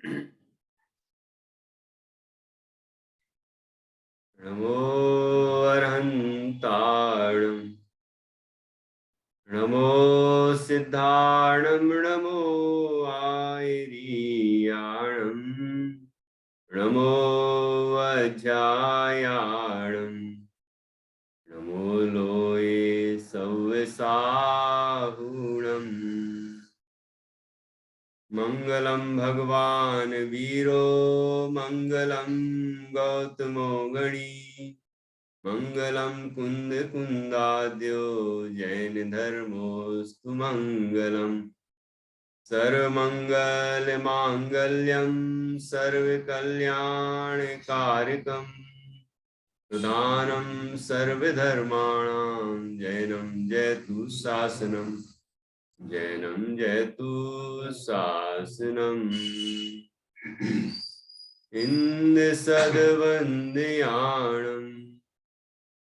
नमो अरहन्ताणं नमो सिद्धाणं नमो आयरीयाणं नमो वज्रायाणं नमो लोये सव्यसाहुणम् मंगलम भगवान वीरो मंगलम गौतमो गणी मंगलम कुंद कुंदाद्यो जैन धर्मोस्तु मंगलम सर्वमंगल मांगल्यम सर्वकल्याणकारकम प्रधानम सर्वधर्माणां जैनम जयतु शासनम जैनम जयतु शासनम इंद सदवंदयाणम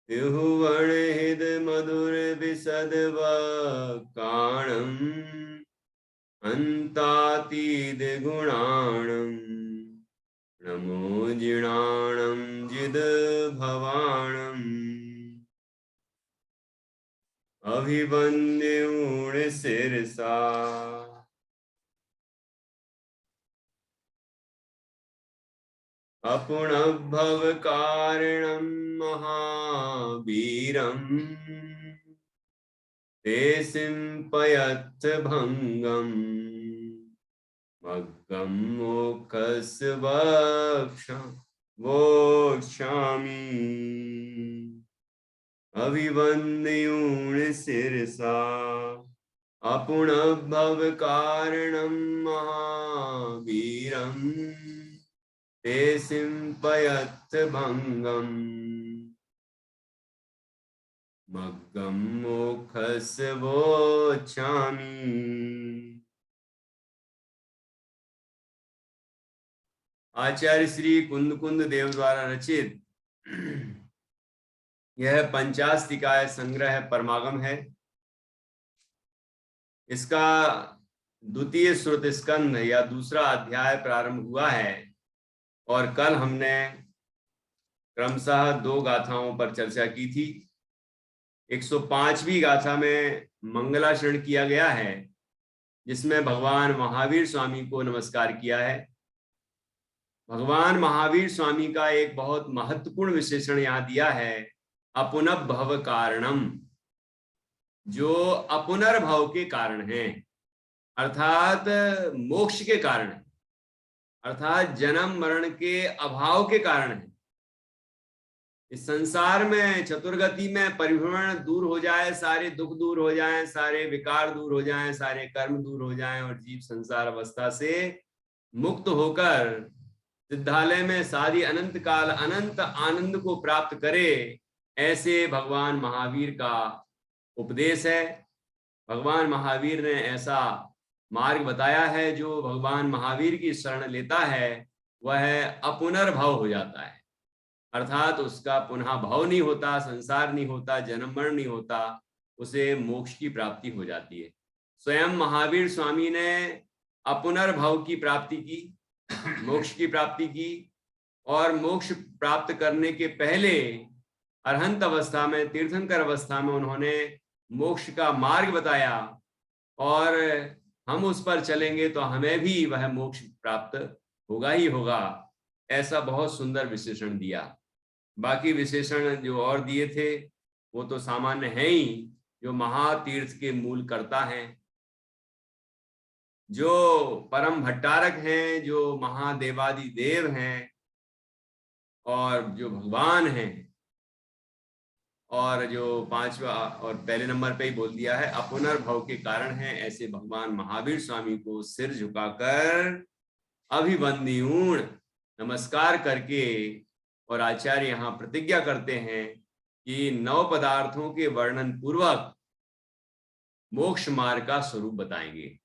तिहुवणहिद मधुर विशदवकाणम अन्तातीद गुणाणम नमो जिणाणम जिद भवाणम अभिवंद्यूण शिरसा अपुनभव कारणं महावीरं ते सिंपयत्थ भंगम मग्गं मोक्षस्य वोक्षामि अभिवंद्यूण शिरसा अपुनभव कारणं महावीरं ते सिंपयत्थ भंगम मग्गं मोक्षस्य वोक्षामि। आचार्य श्री कुंद देव द्वारा रचित यह पंचास्तिकाय संग्रह परमागम है। इसका द्वितीय श्रुत स्कंध या दूसरा अध्याय प्रारंभ हुआ है और कल हमने क्रमशः 2 गाथाओं पर चर्चा की थी। 105वीं गाथा में मंगलाचरण किया गया है, जिसमें भगवान महावीर स्वामी को नमस्कार किया है। भगवान महावीर स्वामी का एक बहुत महत्वपूर्ण विशेषण यहाँ दिया है, अपुनर्भव कारणम, जो अपुनर्भव के कारण है, अर्थात मोक्ष के कारण है, अर्थात जन्म मरण के अभाव के कारण है। इस संसार में चतुर्गति में परिभ्रमण दूर हो जाए, सारे दुख दूर हो जाएं, सारे विकार दूर हो जाएं, सारे कर्म दूर हो जाएं और जीव संसार अवस्था से मुक्त होकर सिद्धालय में सारी अनंत काल अनंत आनंद को प्राप्त करे, ऐसे भगवान महावीर का उपदेश है। भगवान महावीर ने ऐसा मार्ग बताया है, जो भगवान महावीर की शरण लेता है वह अपुनर्भव हो जाता है, अर्थात उसका पुनः भव नहीं होता, संसार नहीं होता, जन्म मरण नहीं होता, उसे मोक्ष की प्राप्ति हो जाती है। स्वयं महावीर स्वामी ने अपुनर्भव की प्राप्ति की, मोक्ष की प्राप्ति की, और मोक्ष प्राप्त करने के पहले अरहंत अवस्था में, तीर्थंकर अवस्था में उन्होंने मोक्ष का मार्ग बताया, और हम उस पर चलेंगे तो हमें भी वह मोक्ष प्राप्त होगा ही होगा। ऐसा बहुत सुंदर विशेषण दिया। बाकी विशेषण जो और दिए थे वो तो सामान्य है ही, जो महातीर्थ के मूल कर्ता हैं, जो परम भट्टारक हैं, जो महादेवादि देव हैं, और जो भगवान हैं, और जो 5वां और पहले नंबर पे ही बोल दिया है अपुनर्भव के कारण है, ऐसे भगवान महावीर स्वामी को सिर झुकाकर अभिवंद्यूण नमस्कार करके, और आचार्य यहाँ प्रतिज्ञा करते हैं कि 9 पदार्थों के वर्णन पूर्वक मोक्ष मार्ग का स्वरूप बताएंगे,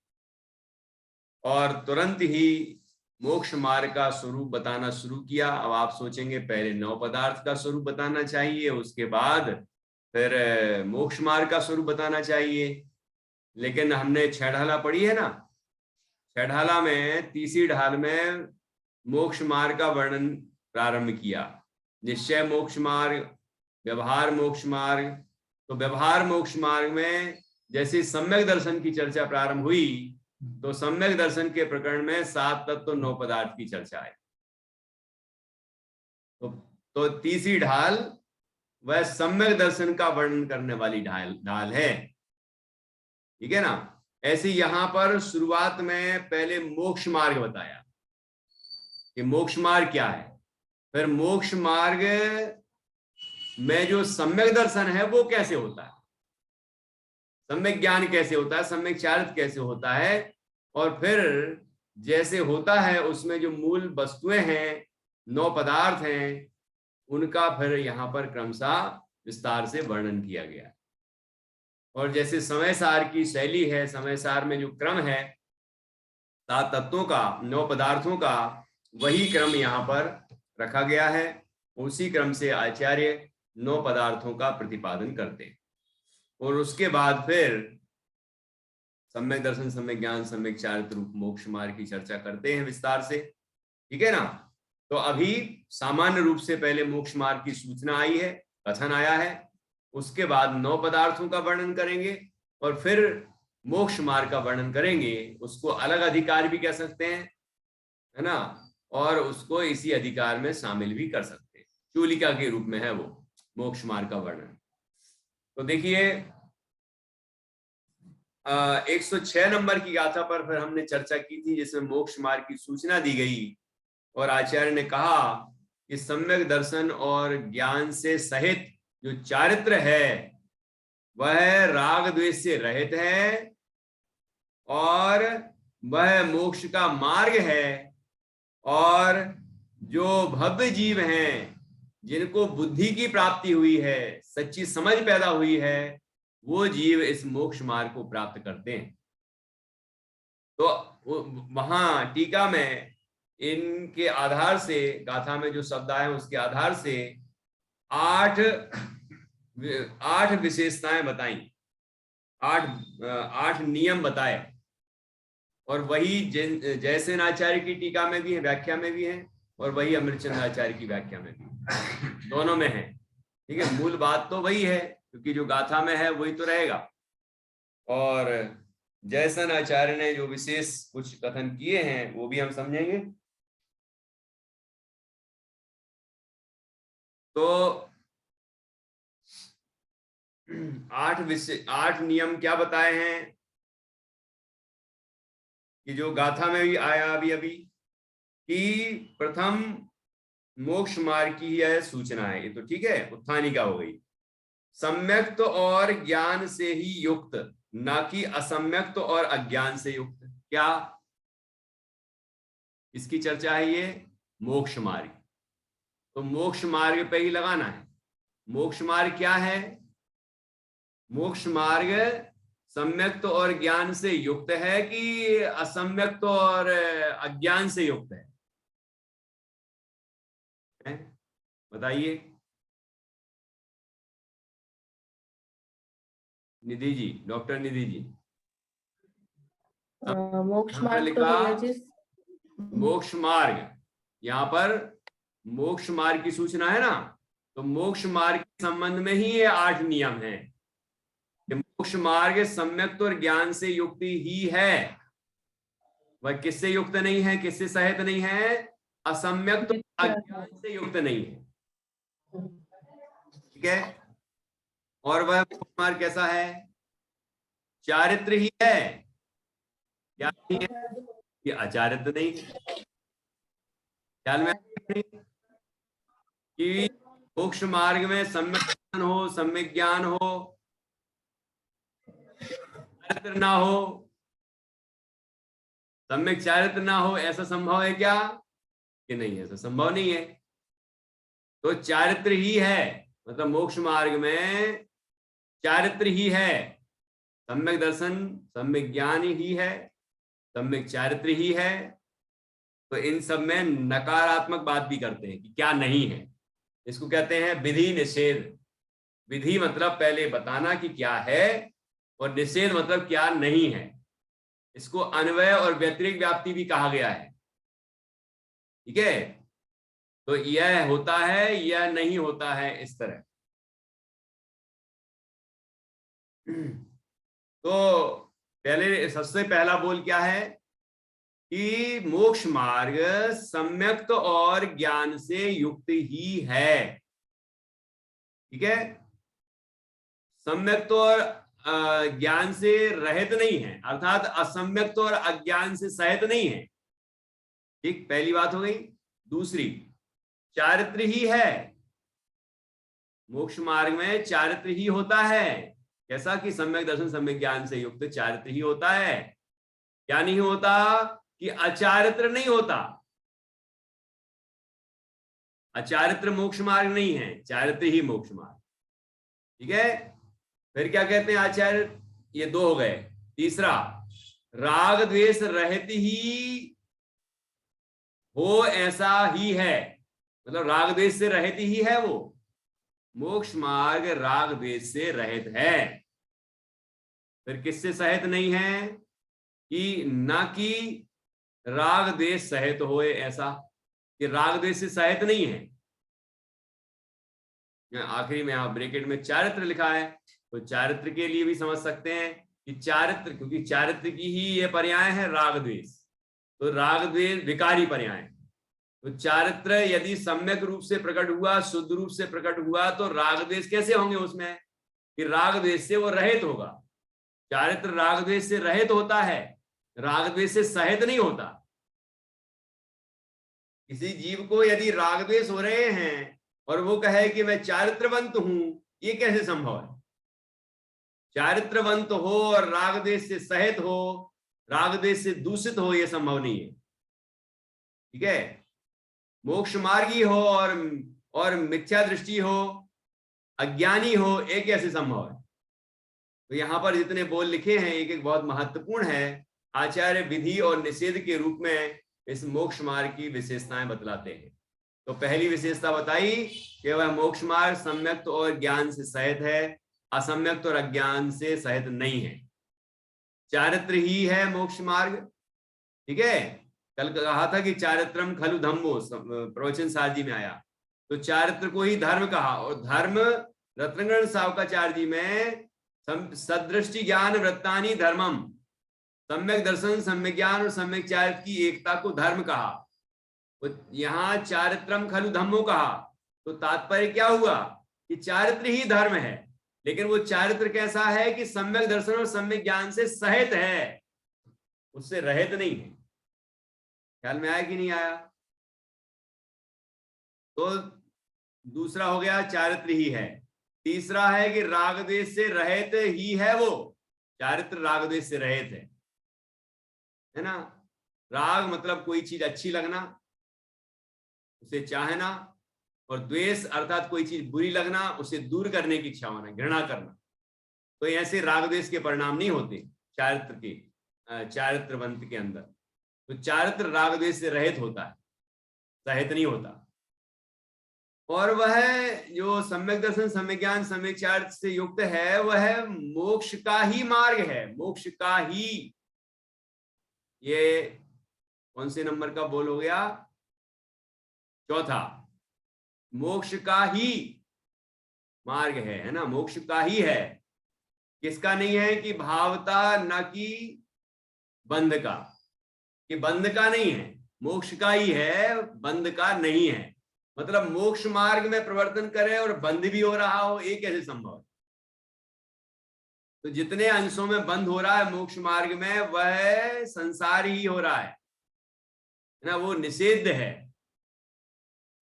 और तुरंत ही मोक्ष मार्ग का स्वरूप बताना शुरू किया। अब आप सोचेंगे पहले 9 पदार्थ का स्वरूप बताना चाहिए, उसके बाद फिर मोक्ष मार्ग का स्वरूप बताना चाहिए, लेकिन हमने 6 ढाला पढ़ी है ना, छठाला में तीसरी ढाल में मोक्ष मार्ग का वर्णन प्रारंभ किया। निश्चय मोक्ष मार्ग, व्यवहार मोक्ष मार्ग। तो व्यवहार मोक्ष मार्ग में जैसे सम्यक दर्शन की चर्चा प्रारंभ हुई, तो सम्यक दर्शन के प्रकरण में 7 तत्व 9 पदार्थ की चर्चा है। तो तीसरी ढाल वह सम्यक दर्शन का वर्णन करने वाली ढाल है, ठीक है ना। ऐसे यहां पर शुरुआत में पहले मोक्ष मार्ग बताया कि मोक्ष मार्ग क्या है, फिर मोक्ष मार्ग में जो सम्यक दर्शन है वो कैसे होता है, सम्यक ज्ञान कैसे होता है, सम्यक चारित्र कैसे होता है, और फिर जैसे होता है उसमें जो मूल वस्तुएं हैं, 9 पदार्थ हैं, उनका फिर यहाँ पर क्रमशः विस्तार से वर्णन किया गया। और जैसे समय सार की शैली है, समय सार में जो क्रम है 7 तत्वों का, 9 पदार्थों का, वही क्रम यहाँ पर रखा गया है। उसी क्रम से आचार्य 9 पदार्थों का प्रतिपादन करते हैं और उसके बाद फिर सम्यक दर्शन, सम्यक ज्ञान, सम्यक चारित्र रूप मोक्ष मार्ग की चर्चा करते हैं विस्तार से, ठीक है ना। तो अभी सामान्य रूप से पहले मोक्ष मार्ग की सूचना आई है, कथन आया है, उसके बाद 9 पदार्थों का वर्णन करेंगे और फिर मोक्ष मार्ग का वर्णन करेंगे। उसको अलग अधिकार भी कह सकते हैं, है ना, और उसको इसी अधिकार में शामिल भी कर सकते हैं, चूलिका के रूप में है वो मोक्ष मार्ग का वर्णन। तो देखिए 106 नंबर की गाथा पर फिर हमने चर्चा की थी, जिसमें मोक्ष मार्ग की सूचना दी गई और आचार्य ने कहा कि सम्यक दर्शन और ज्ञान से सहित जो चारित्र है वह राग द्वेष से रहित है और वह मोक्ष का मार्ग है, और जो भव्य जीव हैं जिनको बुद्धि की प्राप्ति हुई है, सच्ची समझ पैदा हुई है, वो जीव इस मोक्ष मार्ग को प्राप्त करते हैं। तो वहां टीका में इनके आधार से, गाथा में जो शब्द आए उसके आधार से 8 विशेषताएं बताई, 8 नियम बताए, और वही जयसेन आचार्य की टीका में भी है, व्याख्या में भी है, और वही अमृतचंद्र आचार्य की व्याख्या में भी, दोनों में है, ठीक है। मूल बात तो वही है, क्योंकि जो गाथा में है वही तो रहेगा, और जयसेन आचार्य ने जो विशेष कुछ कथन किए हैं वो भी हम समझेंगे। तो 8 नियम क्या बताए हैं कि जो गाथा में भी आया अभी कि प्रथम मोक्ष मार्ग की यह सूचना है, ये तो ठीक है, उत्थानिका हो गई। सम्यक्त और ज्ञान से ही युक्त, ना कि असम्यक्त और अज्ञान से युक्त। क्या इसकी चर्चा है? ये मोक्ष मार्ग। तो मोक्ष मार्ग पे ही लगाना है। मोक्ष मार्ग क्या है? मोक्ष मार्ग सम्यक्त और ज्ञान से युक्त है कि असम्यक्त और अज्ञान से युक्त है? बताइए निधि जी, डॉक्टर निधि जी। मोक्ष मार्ग लिखा मोक्ष मार्ग, यहाँ पर मोक्ष मार्ग की सूचना है ना, तो मोक्ष मार्ग के संबंध में ही ये 8 नियम हैं। मोक्ष मार्ग सम्यक्त और ज्ञान से युक्त ही है, वह किससे युक्त नहीं है, किससे सहित नहीं है? असम्यक्त और अज्ञान से युक्त नहीं है, ठीक है। और वह मोक्ष मार्ग कैसा है? चारित्र ही है, क्या नहीं है? ये अचारित्र नहीं। ख्याल में कि मोक्ष मार्ग में सम्यक ज्ञान हो, सम्यक ज्ञान हो, चारित्र ना हो, सम्यक चारित्र ना हो, ऐसा संभव है क्या? कि नहीं, ऐसा संभव नहीं है। तो चारित्र ही है, मतलब मोक्ष मार्ग में चारित्र ही है, सम्यक दर्शन, सम्यक ज्ञान ही है, सम्यक चारित्र ही है। तो इन सब में नकारात्मक बात भी करते हैं कि क्या नहीं है, इसको कहते हैं विधि निषेध। विधि मतलब पहले बताना कि क्या है, और निषेध मतलब क्या नहीं है। इसको अन्वय और व्यतिरिक्त व्याप्ति भी कहा गया है। ठीक है, तो यह होता है या नहीं होता है, इस तरह। तो पहले सबसे पहला बोल क्या है कि मोक्ष मार्ग सम्यक्त और ज्ञान से युक्त ही है। ठीक है, सम्यक्त और ज्ञान से रहित नहीं है, अर्थात असम्यक्त और अज्ञान से सहित नहीं है। ठीक, पहली बात हो गई। दूसरी, चारित्र ही है। मोक्ष मार्ग में चारित्र ही होता है। कैसा कि सम्यक दर्शन सम्यक ज्ञान से युक्त चारित्र ही होता है। क्या नहीं होता कि अचारित्र नहीं होता। अचारित्र मोक्ष मार्ग नहीं है, चारित्र ही मोक्ष मार्ग। ठीक है, फिर क्या कहते हैं आचार्य, ये दो हो गए। तीसरा, राग द्वेष रहित ही हो ऐसा ही है, मतलब राग द्वेष से रहित ही है वो। मोक्ष मार्ग राग द्वेष से रहित है। फिर किससे सहित नहीं है कि ना कि राग द्वेष सहित होए, ऐसा कि राग द्वेष से सहित नहीं है। आखिरी में यहां ब्रैकेट में चारित्र लिखा है, तो चारित्र के लिए भी समझ सकते हैं कि चारित्र, क्योंकि चारित्र की ही ये पर्याय है राग द्वेष, तो राग द्वेष विकारी पर्याय। तो चारित्र यदि सम्यक रूप से प्रकट हुआ, शुद्ध रूप से प्रकट हुआ, तो राग द्वेष कैसे होंगे उसमें, कि राग द्वेष से वो रहित होगा। चारित्र राग द्वेष से रहित होता है, राग द्वेष से सहित नहीं होता। किसी जीव को यदि राग द्वेष हो रहे हैं और वो कहे कि मैं चारित्रवंत हूं, ये कैसे संभव है। चारित्रवंत हो और राग द्वेष से सहित हो, राग द्वेष से दूषित हो, यह संभव नहीं है। ठीक है, मोक्ष मार्गी हो और मिथ्या दृष्टि हो, अज्ञानी हो, एक कैसे संभव है। तो यहां पर जितने बोल लिखे हैं एक एक बहुत महत्वपूर्ण है। आचार्य विधि और निषेध के रूप में इस मोक्ष मार्ग की विशेषताएं बतलाते हैं। तो पहली विशेषता बताई कि वह मोक्ष मार्ग सम्यक्त और ज्ञान से सहित है, असम्यक्त और अज्ञान से सहित नहीं है। चारित्र ही है मोक्ष मार्ग। ठीक है, कल कहा था कि चारित्रम खलु धम्मो, प्रवचन सारजी में आया, तो चारित्र को ही धर्म कहा। और धर्म रत्नगण सावकाचार्य जी में सदृष्टि ज्ञान वृत्तानि धर्मम, सम्यक दर्शन सम्यक ज्ञान और सम्यक चारित्र की एकता को धर्म कहा। तो यहाँ चारित्रम खलु धम्मो कहा, तो तात्पर्य क्या हुआ कि चारित्र ही धर्म है, लेकिन वो चारित्र कैसा है कि सम्यक दर्शन और सम्यक ज्ञान से सहित है, उससे रहित नहीं है। ख्याल में आया कि नहीं आया। तो दूसरा हो गया चारित्र ही है। तीसरा है कि राग द्वेष से रहित ही है वो। चारित्र राग द्वेष से रहित है ना। राग मतलब कोई चीज अच्छी लगना, उसे चाहना, और द्वेष अर्थात कोई चीज बुरी लगना, उसे दूर करने की इच्छा होना, घृणा करना। तो ऐसे राग द्वेष के परिणाम नहीं होते चारित्र के, चारित्रवंत के अंदर। तो चारित्र राग द्वेष से रहित होता है, सहित नहीं होता। और वह जो सम्यक दर्शन सम्यक ज्ञान सम्यक चारित्र से युक्त है, वह मोक्ष का ही मार्ग है, मोक्ष का ही। ये कौन से नंबर का बोल हो गया, चौथा। मोक्ष का ही मार्ग है ना, मोक्ष का ही है। किसका नहीं है कि भावता, न कि बंध का, कि बंध का नहीं है, मोक्ष का ही है, बंध का नहीं है। मतलब मोक्ष मार्ग में प्रवर्तन करे और बंध भी हो रहा हो, एक कैसे संभव है। तो जितने अंशों में बंध हो रहा है मोक्ष मार्ग में, वह संसार ही हो रहा है ना, वो निषिद्ध है।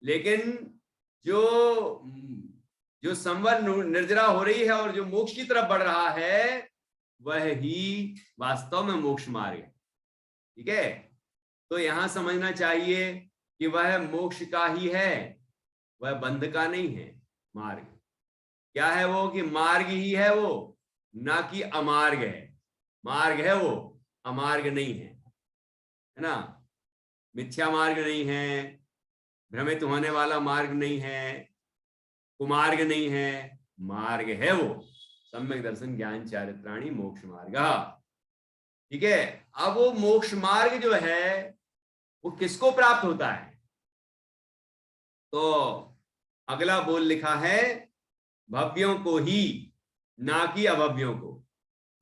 लेकिन जो संवर निर्जरा हो रही है और जो मोक्ष की तरफ बढ़ रहा है, वह ही वास्तव में मोक्ष मार्ग है। ठीक है, तो यहां समझना चाहिए कि वह मोक्ष का ही है, वह बंध का नहीं है मार्ग। क्या है वो कि मार्ग ही है वो, ना कि अमार्ग है। मार्ग है वो, अमार्ग नहीं है, है ना। मिथ्या मार्ग नहीं है, भ्रमित होने वाला मार्ग नहीं है, कुमार्ग नहीं है, मार्ग है वो, सम्यक दर्शन ज्ञान चारित्राणि मोक्ष मार्ग। ठीक है। अब वो मोक्ष मार्ग जो है वो किसको प्राप्त होता है? तो अगला बोल लिखा है भव्यों को ही, ना कि अभव्यों को।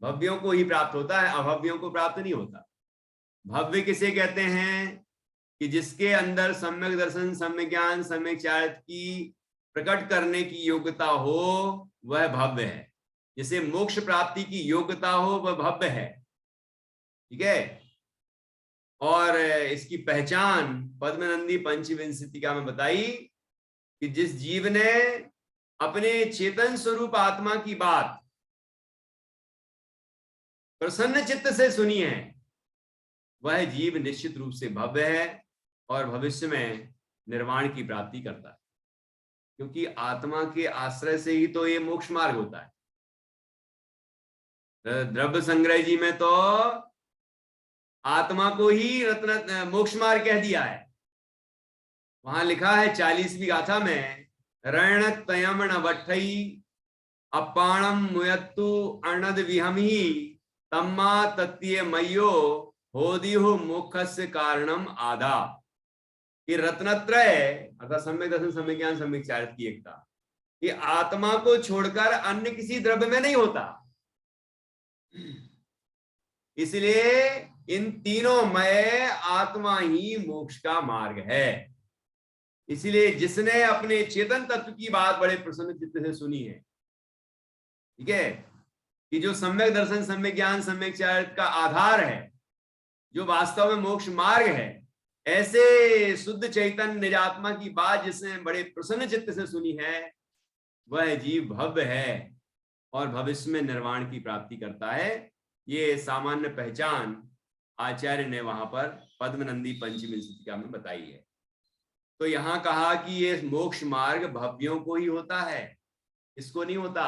भव्यों को ही प्राप्त होता है, अभव्यों को प्राप्त नहीं होता। भव्य किसे कहते हैं? कि जिसके अंदर सम्यक दर्शन, सम्यक ज्ञान, सम्यक चारित्र की प्रकट करने की योग्यता हो, वह भव्य है। जिसे मोक्ष प्राप्ति की योग्यता हो, वह भव्य है। ठीक है। और इसकी पहचान पद्मनंदी पंचविंशतिका में बताई कि जिस जीव ने अपने चेतन स्वरूप आत्मा की बात प्रसन्न चित्त से सुनी है, वह जीव निश्चित रूप से भव्य है और भविष्य में निर्वाण की प्राप्ति करता है। क्योंकि आत्मा के आश्रय से ही तो ये मोक्ष मार्ग होता है। द्रव्य संग्रह जी में तो आत्मा को ही रत्न मोक्ष मार्ग कह दिया है। वहां लिखा है 40वीं गाथा में, रण तयमण वठई अपाणम मुयत्तु अर्णद विहमहि तम्मा तत्य मयो होदिहो मोक्षस्य कारणम आधा। कि रत्नत्रय अर्थात सम्यक दर्शन, सम्यक ज्ञान, सम्यक चारित्र की एकता, ये आत्मा को छोड़कर अन्य किसी द्रव्य में नहीं होता। इसलिए इन तीनों में आत्मा ही मोक्ष का मार्ग है। इसलिए जिसने अपने चेतन तत्व की बात बड़े प्रसन्न चित्त से सुनी है, ठीक है, कि जो सम्यक दर्शन, सम्यक ज्ञान, सम्यक चारित्र का आधार है, जो वास्तव में मोक्ष मार्ग है, ऐसे शुद्ध चैतन्य निजात्मा की बात जिसने बड़े प्रसन्न चित्त से सुनी है, वह जीव भव्य है और भविष्य में निर्वाण की प्राप्ति करता है। ये सामान्य पहचान आचार्य ने वहां पर पद्मनंदी पंचविंशतिका में बताई है। तो यहां कहा कि ये मोक्ष मार्ग भव्यों को ही होता है, इसको नहीं होता,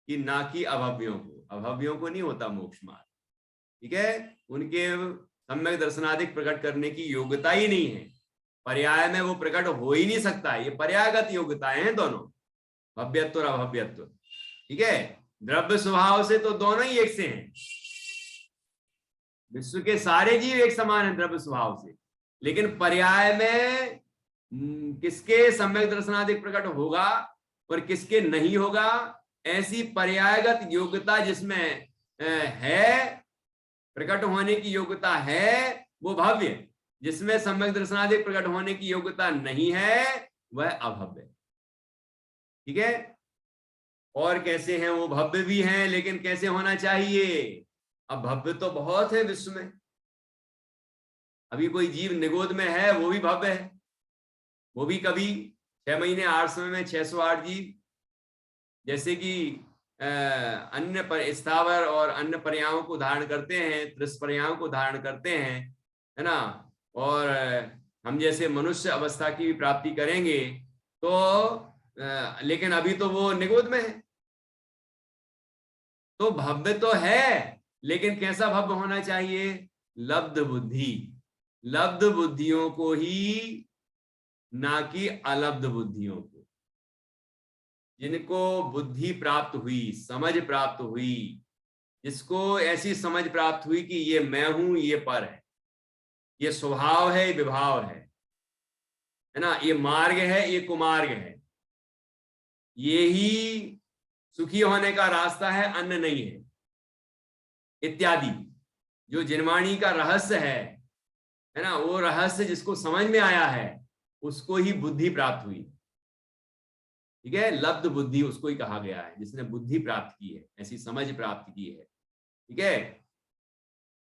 कि ना कि अभव्यों को। अभव्यों को नहीं होता मोक्ष मार्ग। ठीक है। उनके सम्यक दर्शनादिक प्रकट करने की योग्यता ही नहीं है। पर्याय में वो प्रकट हो ही नहीं सकता। ये पर्यायगत योग्यताएं हैं दोनों, भव्यत्व और अभव्यत्व। ठीक है। द्रव्य स्वभाव से तो दोनों ही एक से हैं। विश्व के सारे जीव एक समान हैं द्रव्य स्वभाव से, लेकिन पर्याय में किसके सम्यक दर्शनादिक प्रकट होगा और किसके नहीं होगा, ऐसी पर्यायगत योग्यता जिसमें है, प्रकट होने की योग्यता है, वो भव्य। जिसमें सम्यक दर्शनादिक प्रकट होने की योग्यता नहीं है, वह अभव्य। ठीक है। और कैसे हैं वो? भव्य भी हैं, लेकिन कैसे होना चाहिए? अब भव्य तो बहुत है विश्व में। अभी कोई जीव निगोद में है, वो भी भव्य है। वो भी कभी 6 महीने 8 समय में 608 जीव, जैसे कि अन्य स्थावर और अन्य पर्यायों को धारण करते हैं, त्रिस्पर्यायों को धारण करते हैं, है ना। और हम जैसे मनुष्य अवस्था की प्राप्ति करेंगे तो लेकिन अभी तो वो निगोद में है। तो भव्य तो है, लेकिन कैसा भव्य होना चाहिए? लब्ध बुद्धि, लब्ध बुद्धियों को ही, ना कि अलब्ध बुद्धियों को। जिनको बुद्धि प्राप्त हुई, समझ प्राप्त हुई, जिसको ऐसी समझ प्राप्त हुई कि ये मैं हूं, ये पर है, ये स्वभाव है, ये विभाव है ना, ये मार्ग है, ये कुमार्ग है, ये ही सुखी होने का रास्ता है, अन्य नहीं है, इत्यादि। जो जिनवाणी का रहस्य है ना, वो रहस्य जिसको समझ में आया है, उसको ही बुद्धि प्राप्त हुई। ठीक है। लब्ध बुद्धि उसको ही कहा गया है, जिसने बुद्धि प्राप्त की है, ऐसी समझ प्राप्त की है। ठीक है।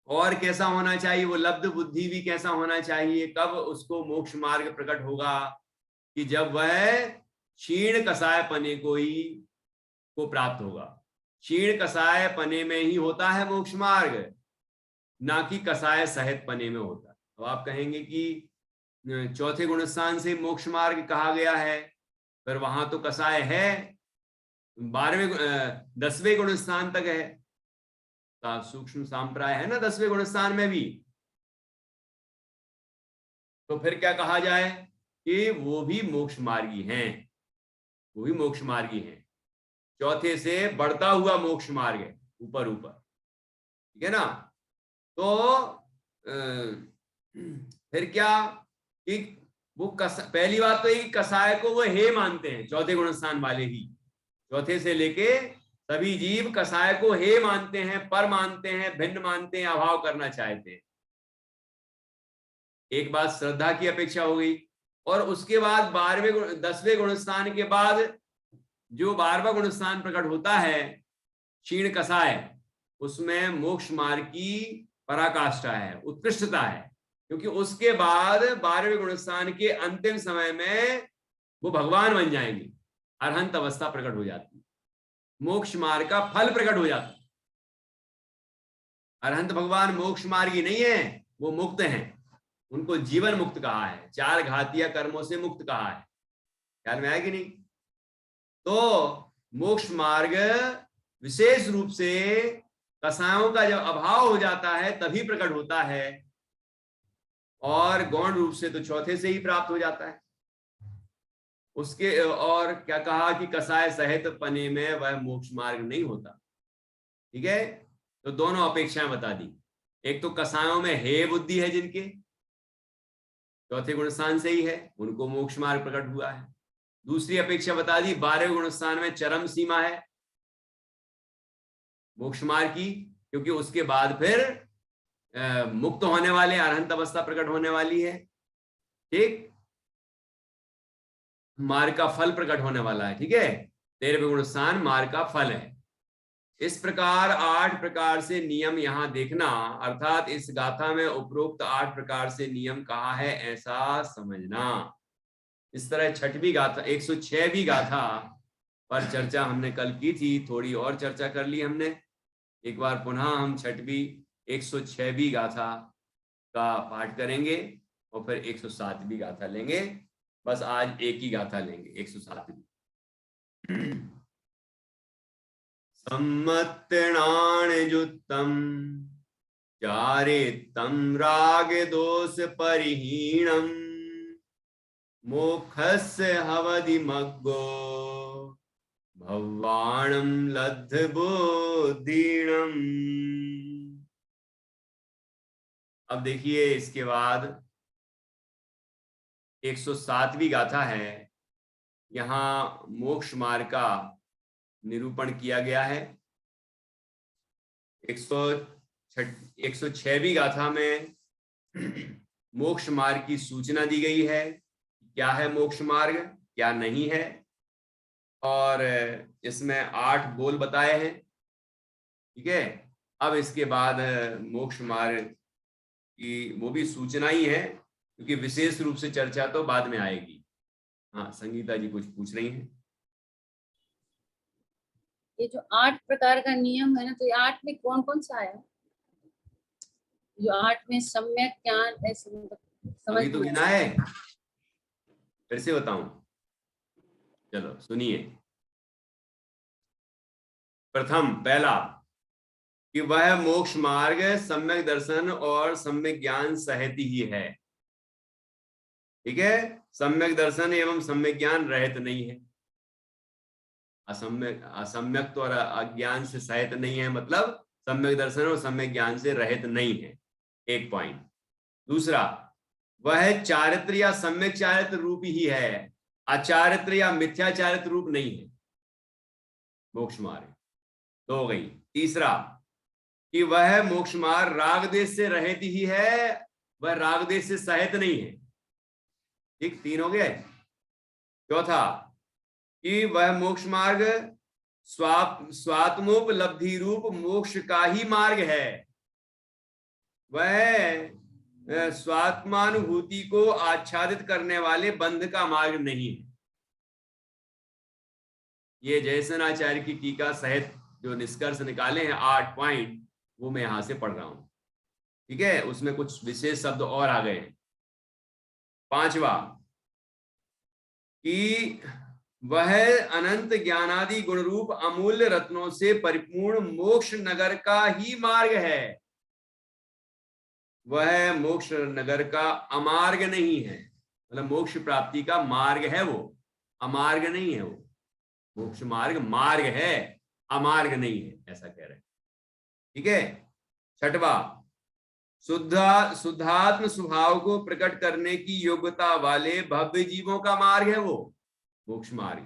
और कैसा होना चाहिए वो लब्ध बुद्धि भी? कैसा होना चाहिए? कब उसको मोक्ष मार्ग प्रकट होगा? कि जब वह क्षीण कसाय पने को प्राप्त होगा। क्षीण कसाय पने में ही होता है मोक्ष मार्ग, ना कि कसाय सहित पने में होता है। तो आप कहेंगे कि चौथे गुणस्थान से मोक्ष मार्ग कहा गया है, पर वहां तो कसाय है, 10वें गुणस्थान तक है, सूक्ष्म सांप्राय है ना 10वें गुणस्थान में भी। तो फिर क्या कहा जाए कि वो भी मोक्ष मार्गी हैं, वो भी मोक्ष मार्गी हैं। चौथे से बढ़ता हुआ मोक्ष मार्ग है, ऊपर ऊपर। ठीक है ना। तो फिर क्या कि वो पहली बात तो ये कसाय को वो हे मानते हैं, चौथे गुण स्थान वाले ही, चौथे से लेके सभी जीव कसाय को हे मानते हैं, पर मानते हैं, भिन्न मानते हैं, अभाव करना चाहते हैं। एक बात श्रद्धा की अपेक्षा हो गई। और उसके बाद 10वें गुणस्थान के बाद जो 12वां गुणस्थान प्रकट होता है क्षीण कसाय, उसमें मोक्ष मार्ग की पराकाष्ठा है, उत्कृष्टता है, क्योंकि उसके बाद 12वें गुणस्थान के अंतिम समय में वो भगवान बन जाएंगे, अरहंत अवस्था प्रकट हो जाती है, मोक्ष मार्ग का फल प्रकट हो जाता है। अरहंत भगवान मोक्ष मार्ग ही नहीं है, वो मुक्त हैं, उनको जीवन मुक्त कहा है, 4 घातीय कर्मों से मुक्त कहा है। ख्याल में आया कि नहीं? तो मोक्ष मार्ग विशेष रूप से कसायों का जब अभाव हो जाता है तभी प्रकट होता है, और गौण रूप से तो चौथे से ही प्राप्त हो जाता है उसके। और क्या कहा कि कसाय सहित पने में वह मोक्ष मार्ग नहीं होता। ठीक है, तो दोनों अपेक्षाएं बता दी। एक तो कसायों में हे बुद्धि है जिनके, चौथे गुणस्थान से ही है, उनको मोक्ष मार्ग प्रकट हुआ है। दूसरी अपेक्षा बता दी, 12वें गुणस्थान में चरम सीमा है मोक्ष मार्ग की, क्योंकि उसके बाद फिर मुक्त होने वाले अरहंत अवस्था प्रकट होने वाली है। ठीक, मार्ग का फल प्रकट होने वाला है। ठीक है, 13वें गुणस्थान मार्ग का फल है। इस प्रकार 8 प्रकार से नियम यहां देखना, अर्थात इस गाथा में उपरोक्त 8 प्रकार से नियम कहा है ऐसा समझना। इस तरह 6वीं गाथा 106वीं गाथा पर चर्चा हमने कल की थी, थोड़ी और चर्चा कर ली हमने। एक बार पुनः हम 6वीं 106वीं गाथा का पाठ करेंगे और फिर 107वीं गाथा लेंगे। बस आज एक ही गाथा लेंगे, 107वीं। सम्मत्णाणजुत्तम चारित्तम राग दोष परिहीणम मोक्षस्य हवदि मग्गो भवाणम लब्ध बुद्धिणम। अब देखिए इसके बाद 107वीं गाथा है। यहां मोक्ष मार्ग का निरूपण किया गया है। 106वीं गाथा में मोक्ष मार्ग की सूचना दी गई है, क्या है मोक्ष मार्ग, क्या नहीं है, और इसमें 8 बोल बताए हैं। ठीक है, अब इसके बाद मोक्ष मार्ग की वो भी सूचना ही है, क्योंकि विशेष रूप से चर्चा तो बाद में आएगी। हाँ, संगीता जी कुछ पूछ रही हैं। ये जो 8 प्रकार का नियम है ना, तो ये 8 में कौन कौन सा आया? जो 8 में सम्यक ज्ञान ऐसे अभी तो गिना है, फिर से बताऊं? चलो सुनिए। प्रथम, पहला कि वह मोक्ष मार्ग सम्यक दर्शन और सम्यक ज्ञान सहित ही है। ठीक है, सम्यक दर्शन एवं सम्यक ज्ञान रहित नहीं है। असम्यक तो और अज्ञान से सहित नहीं है, मतलब सम्यक दर्शन और सम्यक ज्ञान से रहित नहीं है। एक पॉइंट। दूसरा, वह चारित्र या सम्यक चारित्र रूप ही है, अचारित्र या मिथ्या चारित्र रूप नहीं है मोक्ष मार्ग। तो हो गई। तीसरा, कि वह मोक्ष मार्ग राग देश से रहित ही है, वह राग देश से सहित नहीं है। ठीक, 3 हो गए। चौथा, कि वह मोक्ष मार्ग स्वात्मोपलब्धि रूप मोक्ष का ही मार्ग है, वह स्वात्मानुभूति को आच्छादित करने वाले बंध का मार्ग नहीं है। ये जयसेनाचार्य की टीका सहित जो निष्कर्ष निकाले हैं 8 पॉइंट, वो मैं यहां से पढ़ रहा हूं। ठीक है, उसमें कुछ विशेष शब्द और आ गए हैं। पांचवा, कि वह अनंत ज्ञानादि गुण रूप अमूल्य रत्नों से परिपूर्ण मोक्ष नगर का ही मार्ग है, वह मोक्ष नगर का अमार्ग नहीं है। मतलब मोक्ष प्राप्ति का मार्ग है वो, अमार्ग नहीं है वो। मोक्ष मार्ग मार्ग है, अमार्ग नहीं है, ऐसा कह रहे हैं। ठीक है। छठवा, शुद्धात्म स्वभाव को प्रकट करने की योग्यता वाले भव्य जीवों का मार्ग है वो मोक्ष मार्ग,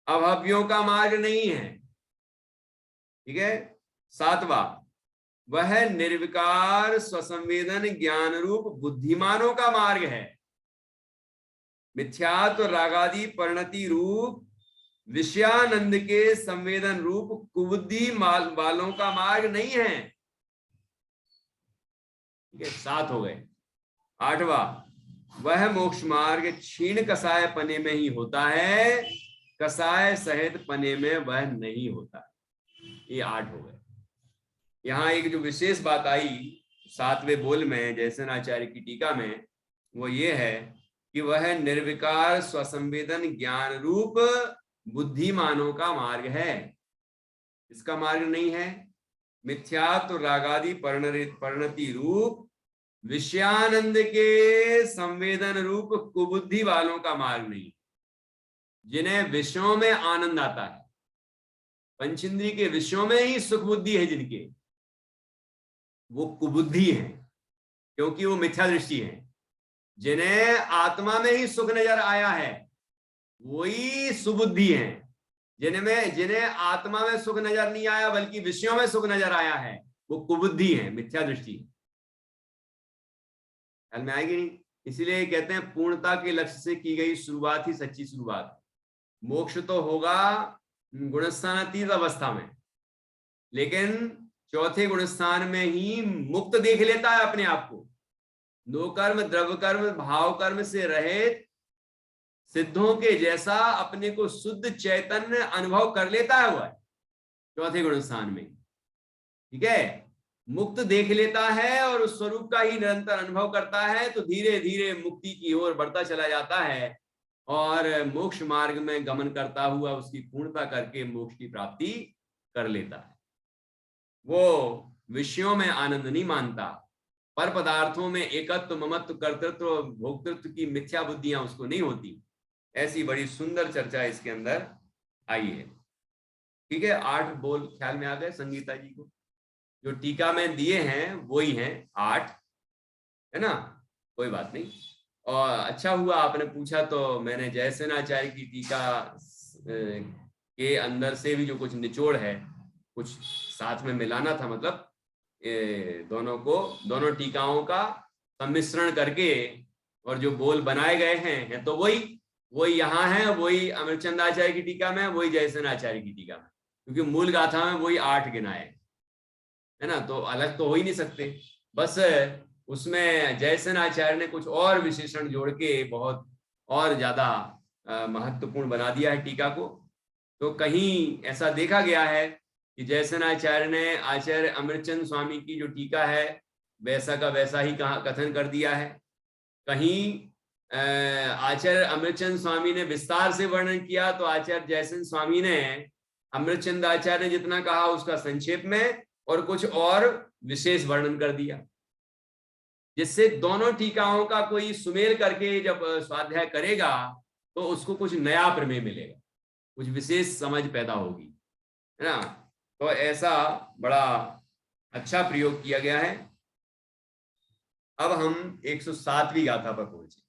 अभव्यों का मार्ग नहीं है। ठीक है। 7वां, वह निर्विकार स्वसंवेदन ज्ञान रूप बुद्धिमानों का मार्ग है। मिथ्यात्व रागादि परिणति रूप विषयानंद के संवेदन रूप कुबुद्धि वालों का मार्ग नहीं है। ठीक है, 7 हो गए। 8वां, वह मोक्ष मार्ग क्षीण कसाय पने में ही होता है, कसाय सहित पने में वह नहीं होता। ये 8 हो गए। यहाँ एक जो विशेष बात आई 7वें बोल में जयसेन आचार्य की टीका में, वो ये है कि वह निर्विकार स्वसंवेदन ज्ञान रूप बुद्धिमानों का मार्ग है, इसका मार्ग नहीं है। मिथ्यात्व रागादि परिणति रूप विषयानंद के संवेदन रूप कुबुद्धि वालों का मार्ग नहीं, जिन्हें विषयों में आनंद आता है, पंचेंद्रिय के विषयों में ही सुख बुद्धि है जिनके, वो कुबुद्धि है, क्योंकि वो मिथ्या दृष्टि है। जिन्हें आत्मा में ही सुख नजर आया है वही सुबुद्धि है। जिन्हें आत्मा में सुख नजर नहीं आया बल्कि विषयों में सुख नजर आया है वो कुबुद्धि है, मिथ्या दृष्टि। ख्याल में आएगी नहीं? इसीलिए कहते हैं पूर्णता के लक्ष्य से की गई शुरुआत ही सच्ची शुरुआत। मोक्ष तो होगा गुणस्थानातीत अवस्था में, लेकिन चौथे गुणस्थान में ही मुक्त देख लेता है अपने आप को, नो कर्म द्रव्य कर्म भाव कर्म से रहित सिद्धों के जैसा अपने को शुद्ध चैतन्य अनुभव कर लेता है वह चौथे गुणस्थान में। ठीक है, मुक्त देख लेता है और उस स्वरूप का ही निरंतर अनुभव करता है, तो धीरे धीरे मुक्ति की ओर बढ़ता चला जाता है और मोक्ष मार्ग में गमन करता हुआ उसकी पूर्णता करके मोक्ष की प्राप्ति कर लेता है। वो विषयों में आनंद नहीं मानता, पर पदार्थों में एकत्व ममत्व कर्तृत्व भोक्तृत्व की मिथ्या बुद्धियां उसको नहीं होती। ऐसी बड़ी सुंदर चर्चा इसके अंदर आई है। ठीक है, 8 बोल ख्याल में आ गए संगीता जी को? जो टीका में दिए हैं वही हैं 8, है ना? कोई बात नहीं। और अच्छा हुआ आपने पूछा, तो मैंने जयसेन आचार्य की टीका के अंदर से भी जो कुछ निचोड़ है कुछ साथ में मिलाना था, मतलब दोनों टीकाओं का सम्मिश्रण करके और जो बोल बनाए गए हैं तो वही यहाँ है, वही अमरचंद आचार्य की टीका में, वही जयसेन आचार्य की टीका में, क्योंकि मूल गाथा में वही 8 गिनाए, है ना? तो अलग तो हो ही नहीं सकते। बस उसमें जयसेन आचार्य ने कुछ और विशेषण जोड़ के बहुत और ज्यादा महत्वपूर्ण बना दिया है टीका को। तो कहीं ऐसा देखा गया है कि जयसेन आचार्य ने आचार्य अमरचंद स्वामी की जो टीका है वैसा का वैसा ही कथन कर दिया है। कहीं आचार्य अमरचंद स्वामी ने विस्तार से वर्णन किया, तो आचार्य जयसेन स्वामी ने अमरचंद आचार्य ने जितना कहा उसका संक्षेप में और कुछ और विशेष वर्णन कर दिया, जिससे दोनों टीकाओं का कोई सुमेल करके जब स्वाध्याय करेगा तो उसको कुछ नया प्रमेय मिलेगा, कुछ विशेष समझ पैदा होगी, है ना? तो ऐसा बड़ा अच्छा प्रयोग किया गया है। अब हम 107वीं गाथा पर पहुंचे।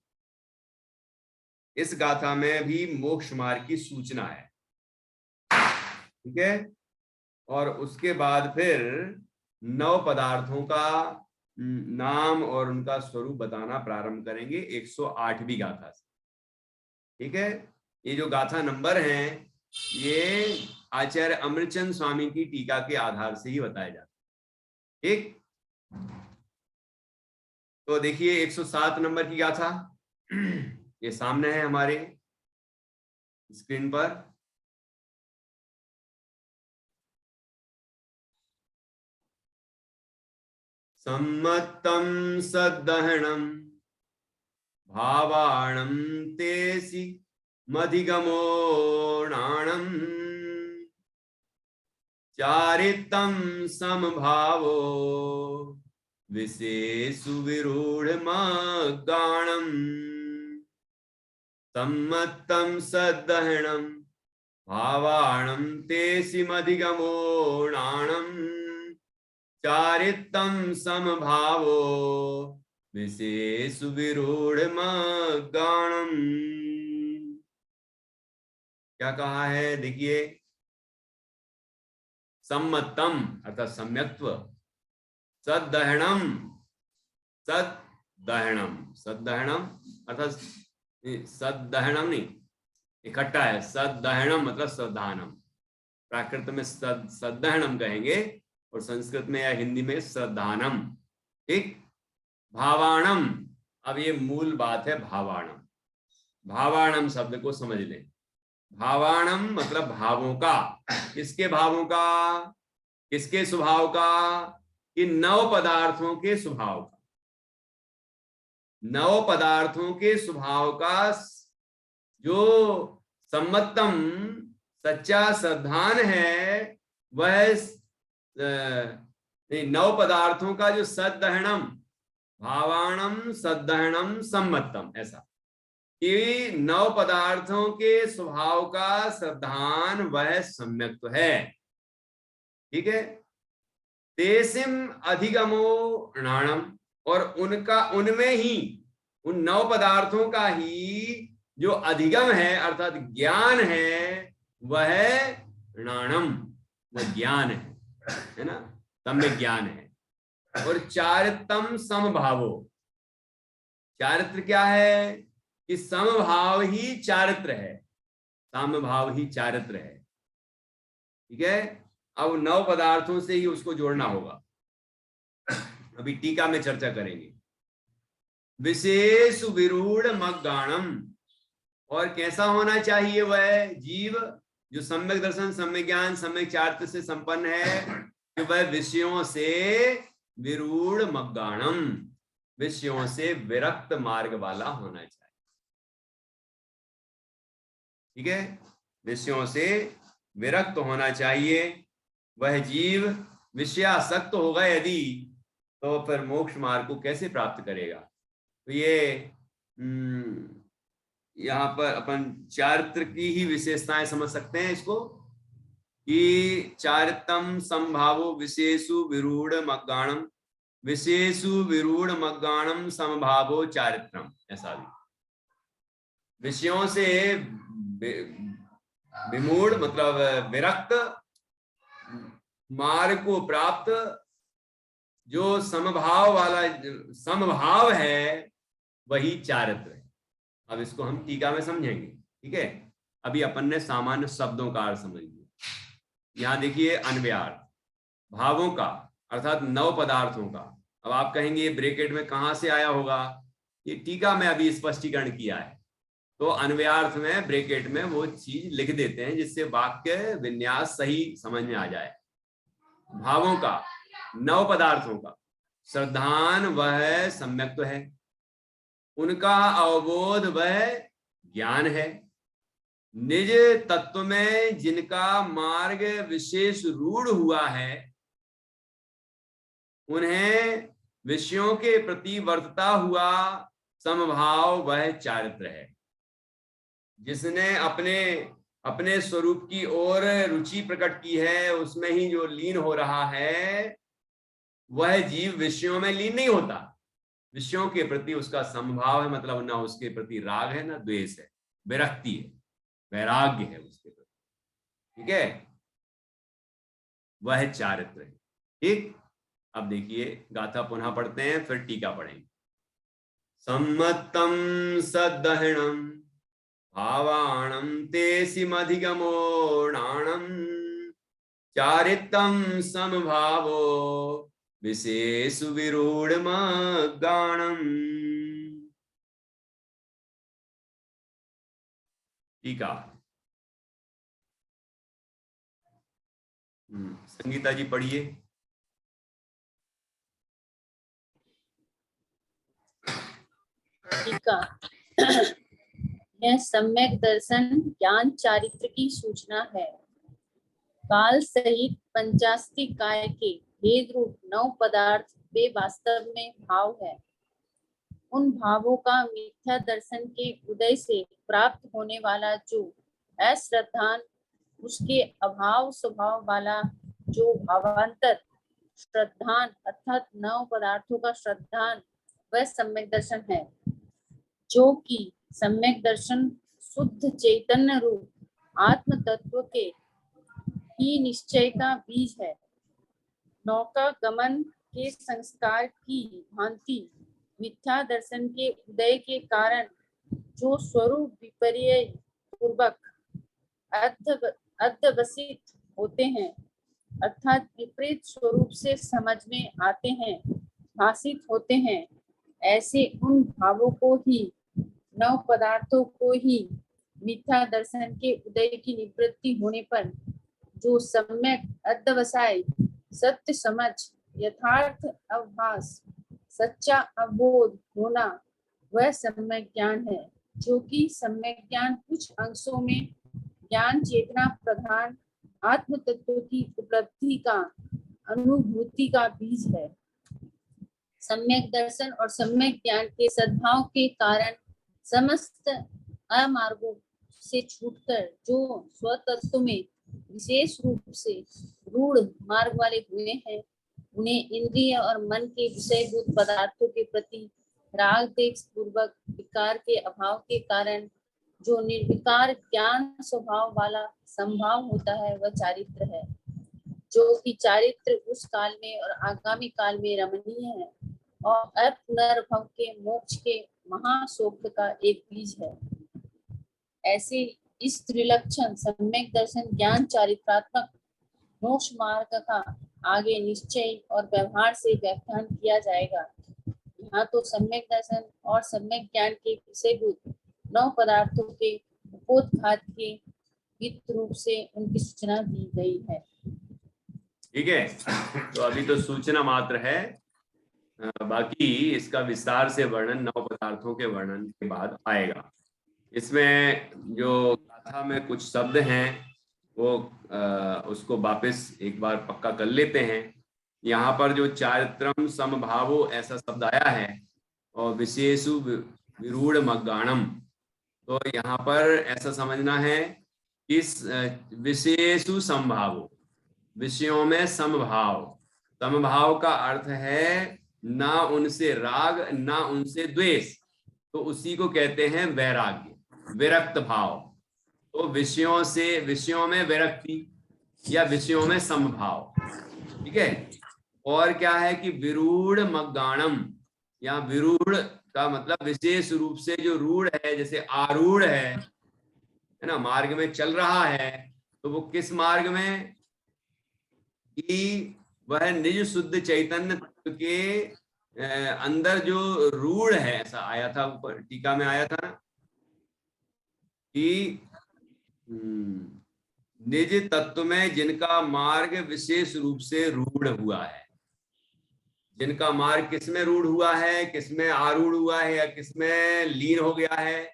इस गाथा में भी मोक्ष मार्ग की सूचना है। ठीक है, और उसके बाद फिर 9 पदार्थों का नाम और उनका स्वरूप बताना प्रारंभ करेंगे 108वीं गाथा से। ठीक है, ये जो गाथा नंबर हैं ये आचार्य अमरचंद स्वामी की टीका के आधार से ही बताया जाता है। ठीक, तो देखिए 107 नंबर की गाथा ये सामने है हमारे स्क्रीन पर। सम्मतम सद्दहणम भावाणम तेसि मधिगमोणाणम चारितम समभावो विशेषु विरूढ़मगाणम सम्मतम सद्दहणम भावाणम तेसि मधिगमोणाणम चारित्तम समभावो विशेषु विरूढ़ मगाणम। क्या कहा है देखिए, सम्मतम अर्थात सम्यक्त्व, सददहणम, सददहणम, सददहणम अर्थात सददहणम नहीं, इकट्ठा है, सददहणम मतलब सदानम। प्राकृत में सददहणम कहेंगे और संस्कृत में या हिंदी में सदानम। ठीक। भावाणम, अब ये मूल बात है भावाणम। भावाणम शब्द को समझ लें। भावाणम मतलब भावों का। किसके भावों का? किसके स्वभाव का? कि नव पदार्थों के स्वभाव का। नव पदार्थों के स्वभाव का जो सम्मतम सच्चा श्रद्धान है, वह नव पदार्थों का जो सददहणम, भावाणम सददहणम सम्मतम, ऐसा कि नव पदार्थों के स्वभाव का श्रद्धान वह सम्यक है। ठीक है। तेसिम अधिगमो णाणम, और उनका, उनमें ही, उन नव पदार्थों का ही जो अधिगम है अर्थात ज्ञान है, वह णाणम, वह ज्ञान है ना, सम्यक ज्ञान है। और चारित्रम समभावो, चारित्र क्या है? कि समभाव ही चारित्र है, समभाव ही चारित्र है। ठीक है। अब नव पदार्थों से ही उसको जोड़ना होगा, अभी टीका में चर्चा करेंगे। विशेष विरूढ़ मग्गाणम, और कैसा होना चाहिए वह जीव जो सम्यक दर्शन, सम्यक ज्ञान, सम्यक चारित्र से संपन्न है, कि वह विषयों से विरूढ़ मग्गाणम, विषयों से विरक्त मार्ग वाला होना चाहिए। ठीक है। विषयों से विरक्त होना चाहिए। वह जीव विषयासक्त होगा यदि, तो फिर मोक्ष मार्ग को कैसे प्राप्त करेगा? तो ये यहाँ पर अपन चारित्र की ही विशेषताएं समझ सकते हैं इसको, कि चारितम संभावो विशेषु विरूढ़ मग्गाणम, विशेषु विरूढ़ मग्गाणम समभावो चारित्रम, ऐसा भी। विषयों से विमूढ़ मतलब विरक्त मार्ग को प्राप्त जो समभाव वाला, समभाव है, वही चारित्र है। अब इसको हम टीका में समझेंगे। ठीक है। अभी अपन ने सामान्य शब्दों का अर्थ समझ लिया। यहाँ देखिए अन्वयार्थ, भावों का अर्थात नव पदार्थों का। अब आप कहेंगे ब्रैकेट में कहाँ से आया होगा? ये टीका में अभी स्पष्टीकरण किया है, तो अन्वयार्थ में ब्रैकेट में वो चीज लिख देते हैं जिससे वाक्य विन्यास सही समझ में आ जाए। भावों का, नव पदार्थों का श्रद्धान वह सम्यक्त्व है, उनका अवबोध वह ज्ञान है, निज तत्व में जिनका मार्ग विशेष रूढ़ हुआ है, उन्हें विषयों के प्रति वर्तता हुआ समभाव वह चारित्र है। जिसने अपने अपने स्वरूप की ओर रुचि प्रकट की है, उसमें ही जो लीन हो रहा है, वह जीव विषयों में लीन नहीं होता। विषयों के प्रति उसका समभाव है, मतलब ना उसके प्रति राग है ना द्वेष है, विरक्ति है, वैराग्य है उसके प्रति। ठीक है। वह चारित्र है। ठीक। अब देखिए गाथा पुनः पढ़ते हैं, फिर टीका पढ़ेंगे। सम्मतम सददहणम भावाणम तेसिमधिगमो णाणम, चारित्रम समभावो विशेषु विरूढ़ मग्गाणम। टीका। संगीता जी पढ़िए। टीका। यह सम्यक दर्शन ज्ञान चारित्र की सूचना है। काल सहित पंचास्तिक काय के भेद रूप नौ पदार्थ वे वास्तव में भाव है। उन भावों का मिथ्या दर्शन के उदय से प्राप्त होने वाला जो अश्रद्धान, उसके अभाव स्वभाव वाला जो भावांतर श्रद्धान अर्थात 9 पदार्थों का श्रद्धान वह सम्यक दर्शन है, जो कि सम्यक दर्शन शुद्ध चैतन्य रूप आत्म तत्व के ही निश्चय का बीज है। नौका गमन के संस्कार की भांति मिथ्या दर्शन के उदय के कारण जो स्वरूप विपर्य पूर्वक अध्यवसित होते हैं अर्थात विपरीत स्वरूप से समझ में आते हैं, भाषित होते हैं, ऐसे उन भावों को ही 9 पदार्थों को ही मिथ्या दर्शन के उदय की निवृत्ति होने पर जो सम्यक अध्यवसाय सत्य समझ यथार्थ अवभास सच्चा अवबोध होना वह सम्यक ज्ञान है, जो कि सम्यक ज्ञान कुछ अंशों में ज्ञान चेतना प्रधान आत्म तत्व की उपलब्धि का अनुभूति का बीज है। सम्यक दर्शन और सम्यक ज्ञान के सद्भाव के कारण समस्त अमार्गों से छूटकर जो स्वतत्व में विशेष रूप से रूढ़ मार्ग वाले हुए हैं, उन्हें इंद्रिय और मन के विषयभूत पदार्थों के प्रति राग देश पूर्वक विकार के अभाव के कारण जो निर्विकार ज्ञान स्वभाव वाला संभाव होता है वह चारित्र है, जो कि चारित्र उस काल में और आगामी काल में रमणीय है और अपुनर्भव के मोक्ष के महाशोक का एक बीज है। ऐसे इस त्रिलक्षण सम्यक दर्शन ज्ञान चारित्रात्मक मोक्ष मार्ग का आगे निश्चय और व्यवहार से व्याख्यान किया जाएगा। यहाँ तो सम्यक दर्शन और सम्यक ज्ञान के विषयभूत 9 पदार्थों के उपोद्घात के वित्त रूप से उनकी सूचना दी गई है। ठीक है, तो अभी तो सूचना मात्र है, बाकी इसका विस्तार से वर्णन 9 पदार्थों के वर्णन के बाद आएगा। इसमें जो गाथा में कुछ शब्द हैं वो उसको वापस एक बार पक्का कर लेते हैं। यहाँ पर जो चारित्रम समभावो ऐसा शब्द आया है और विशेषु विरूढ़ मग्गाणम, तो यहाँ पर ऐसा समझना है कि विशेषु समभावो, विषयों में समभाव, समभाव का अर्थ है ना उनसे राग ना उनसे द्वेष, तो उसी को कहते हैं वैराग्य, विरक्त भाव। तो विषयों में विरक्ति या विषयों में समभाव, ठीक है। और क्या है कि विरूढ़ मग्गाणम, या विरूढ़ का मतलब विशेष रूप से जो रूढ़ है, जैसे आरूढ़ है ना, मार्ग में चल रहा है, तो वो किस मार्ग में, कि वह निज शुद्ध चैतन्य तत्व के अंदर जो रूढ़ है, ऐसा आया था ऊपर टीका में आया था ना, कि निज तत्व में जिनका मार्ग विशेष रूप से रूढ़ हुआ है, जिनका मार्ग किसमें रूढ़ हुआ है, किसमें आरूढ़ हुआ है या किसमें लीन हो गया है,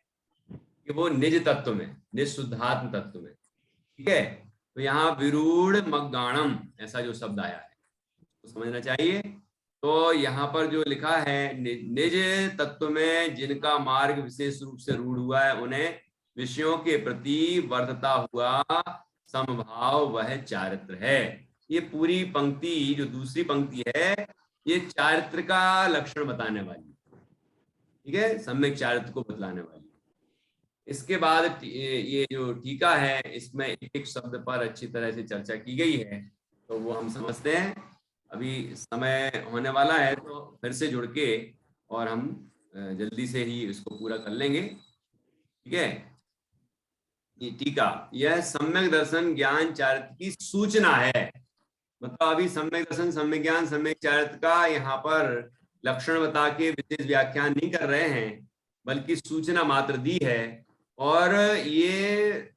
कि वो निज तत्व में, निज शुद्धात्म तत्व में, ठीक है। तो यहाँ विरूढ़ मग्गाणम ऐसा जो शब्द आया है तो समझना चाहिए। तो यहाँ पर जो लिखा है निज तत्व में जिनका मार्ग विशेष रूप से रूढ़ हुआ है, उन्हें विषयों के प्रति वर्धता हुआ समभाव वह चारित्र है। ये पूरी पंक्ति जो दूसरी पंक्ति है ये चारित्र का लक्षण बताने वाली, ठीक है, सम्यक चारित्र को बतलाने वाली। इसके बाद ये जो टीका है इसमें एक शब्द पर अच्छी तरह से चर्चा की गई है, तो वो हम समझते हैं। अभी समय होने वाला है तो फिर से जुड़ के और हम जल्दी से ही इसको पूरा कर लेंगे, ठीक है। ये टीका, यह सम्यक दर्शन ज्ञान चारित्र की सूचना है। मतलब अभी सम्यक दर्शन, सम्यक ज्ञान, सम्यक चारित्र का यहाँ पर लक्षण बता के विशेष व्याख्यान नहीं कर रहे हैं, बल्कि सूचना मात्र दी है। और ये